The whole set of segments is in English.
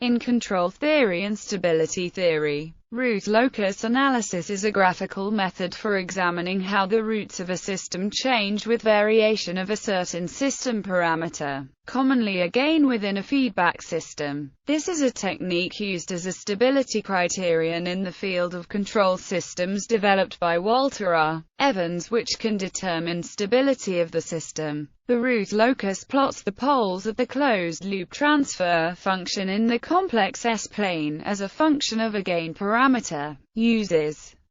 In control theory and stability theory, root locus analysis is a graphical method for examining how the roots of a system change with variation of a certain system parameter, commonly a gain within a feedback system. This is a technique used as a stability criterion in the field of control systems developed by Walter R. Evans, which can determine stability of the system. The root locus plots the poles of the closed-loop transfer function in the complex S-plane as a function of a gain parameter.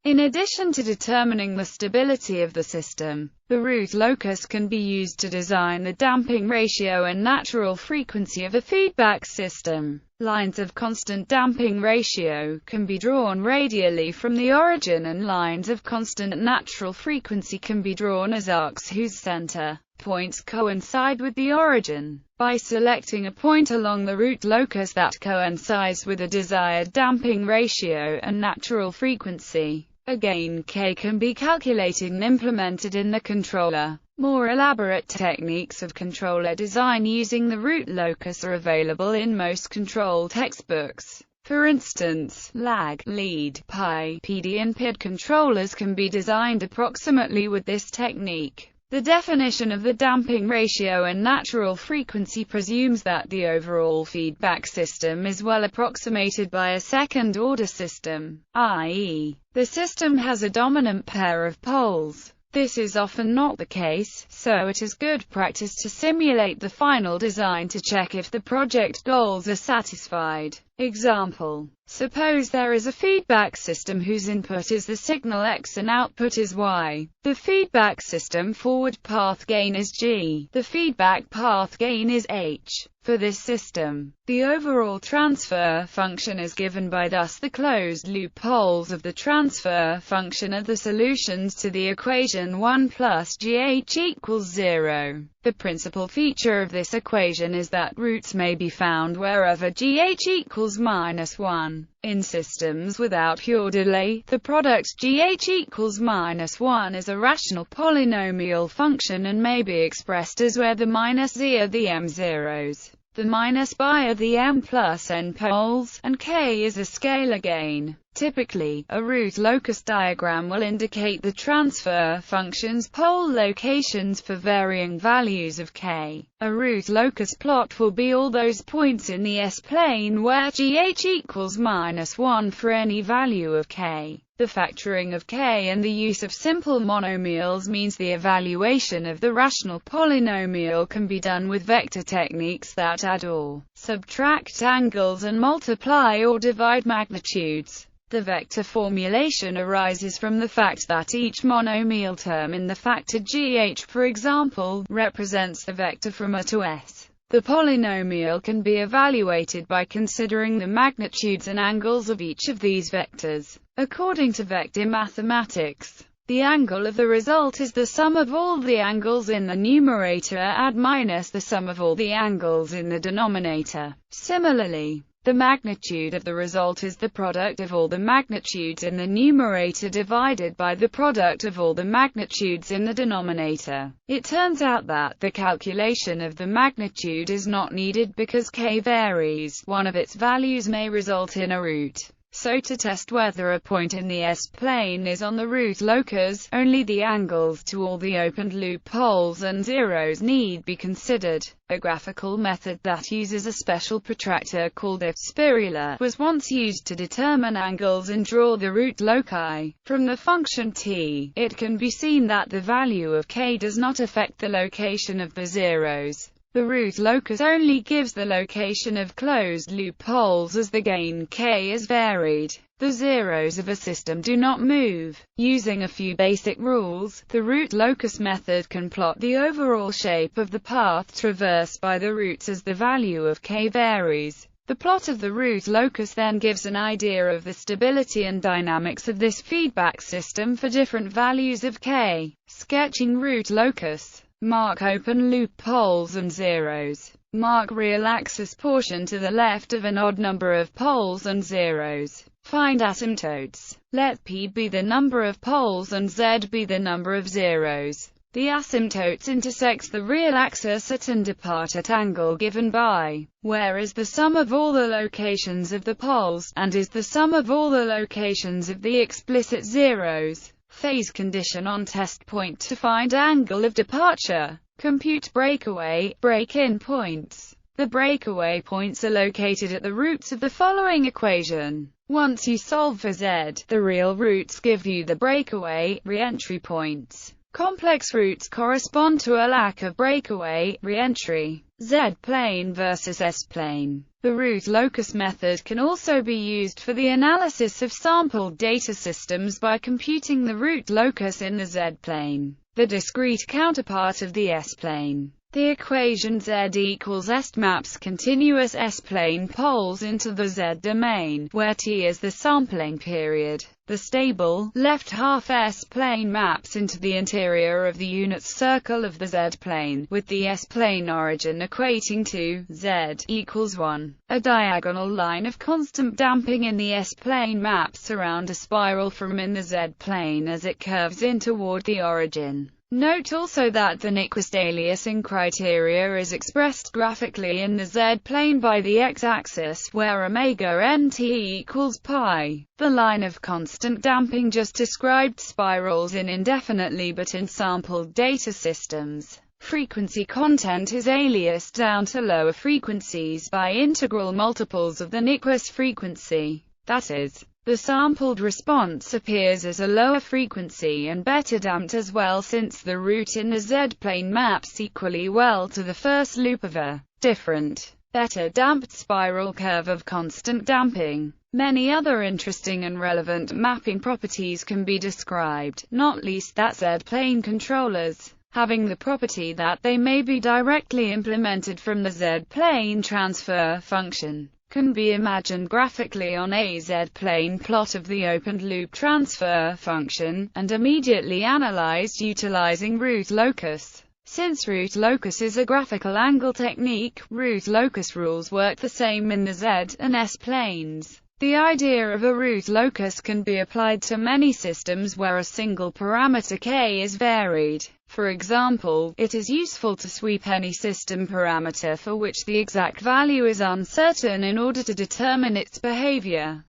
In addition to determining the stability of the system, the root locus can be used to design the damping ratio and natural frequency of a feedback system. Lines of constant damping ratio can be drawn radially from the origin, and lines of constant natural frequency can be drawn as arcs whose center points coincide with the origin. By selecting a point along the root locus that coincides with a desired damping ratio and natural frequency, a gain K can be calculated and implemented in the controller. More elaborate techniques of controller design using the root locus are available in most control textbooks. For instance, lag, lead, pi, PD and PID controllers can be designed approximately with this technique. The definition of the damping ratio and natural frequency presumes that the overall feedback system is well approximated by a second-order system, i.e., the system has a dominant pair of poles. This is often not the case, so it is good practice to simulate the final design to check if the project goals are satisfied. Example: suppose there is a feedback system whose input is the signal X and output is Y. The feedback system forward path gain is G. The feedback path gain is H. For this system, the overall transfer function is given by thus the closed-loop poles of the transfer function are the solutions to the equation 1 plus GH equals 0. The principal feature of this equation is that roots may be found wherever GH equals -1. In systems without pure delay, the product GH equals -1 is a rational polynomial function and may be expressed as where the -z are the m-zeros, the -bi are the m plus n poles, and k is a scalar gain. Typically, a root locus diagram will indicate the transfer function's pole locations for varying values of k. A root locus plot will be all those points in the S-plane where GH equals -1 for any value of k. The factoring of k and the use of simple monomials means the evaluation of the rational polynomial can be done with vector techniques that add or subtract angles and multiply or divide magnitudes. The vector formulation arises from the fact that each monomial term in the factor GH, for example, represents the vector from A to S. The polynomial can be evaluated by considering the magnitudes and angles of each of these vectors. According to vector mathematics, the angle of the result is the sum of all the angles in the numerator minus the sum of all the angles in the denominator. Similarly, the magnitude of the result is the product of all the magnitudes in the numerator divided by the product of all the magnitudes in the denominator. It turns out that the calculation of the magnitude is not needed because k varies. One of its values may result in a root. So to test whether a point in the S-plane is on the root locus, only the angles to all the opened loop poles and zeros need be considered. A graphical method that uses a special protractor called a spirula was once used to determine angles and draw the root loci. From the function t, it can be seen that the value of k does not affect the location of the zeros. The root locus only gives the location of closed-loop poles as the gain k is varied. The zeros of a system do not move. Using a few basic rules, the root locus method can plot the overall shape of the path traversed by the roots as the value of k varies. The plot of the root locus then gives an idea of the stability and dynamics of this feedback system for different values of k. Sketching root locus. Mark open loop poles and zeros. Mark real axis portion to the left of an odd number of poles and zeros. Find asymptotes. Let P be the number of poles and Z be the number of zeros. The asymptotes intersect the real axis at and depart at angle given by, where is the sum of all the locations of the poles, and is the sum of all the locations of the explicit zeros. Phase condition on test point to find angle of departure. Compute breakaway, break-in points. The breakaway points are located at the roots of the following equation. Once you solve for z, the real roots give you the breakaway, re-entry points. Complex roots correspond to a lack of breakaway, re-entry. Z-plane versus S-plane. The root locus method can also be used for the analysis of sampled data systems by computing the root locus in the Z-plane, the discrete counterpart of the S-plane. The equation Z equals S maps continuous S-plane poles into the Z domain, where T is the sampling period. The stable, left half S-plane maps into the interior of the unit circle of the Z-plane, with the S-plane origin equating to Z equals 1. A diagonal line of constant damping in the S-plane maps around a spiral from in the Z-plane as it curves in toward the origin. Note also that the Nyquist aliasing criteria is expressed graphically in the Z-plane by the x-axis, where omega nt equals pi. The line of constant damping just described spirals in indefinitely but in sampled data systems. Frequency content is aliased down to lower frequencies by integral multiples of the Nyquist frequency. That is, the sampled response appears as a lower frequency and better damped as well, since the root in the Z-plane maps equally well to the first loop of a different, better damped spiral curve of constant damping. Many other interesting and relevant mapping properties can be described, not least that Z-plane controllers, having the property that they may be directly implemented from the Z-plane transfer function, can be imagined graphically on a Z-plane plot of the opened-loop transfer function, and immediately analyzed utilizing root locus. Since root locus is a graphical angle technique, root locus rules work the same in the Z and S planes. The idea of a root locus can be applied to many systems where a single parameter k is varied. For example, it is useful to sweep any system parameter for which the exact value is uncertain in order to determine its behavior.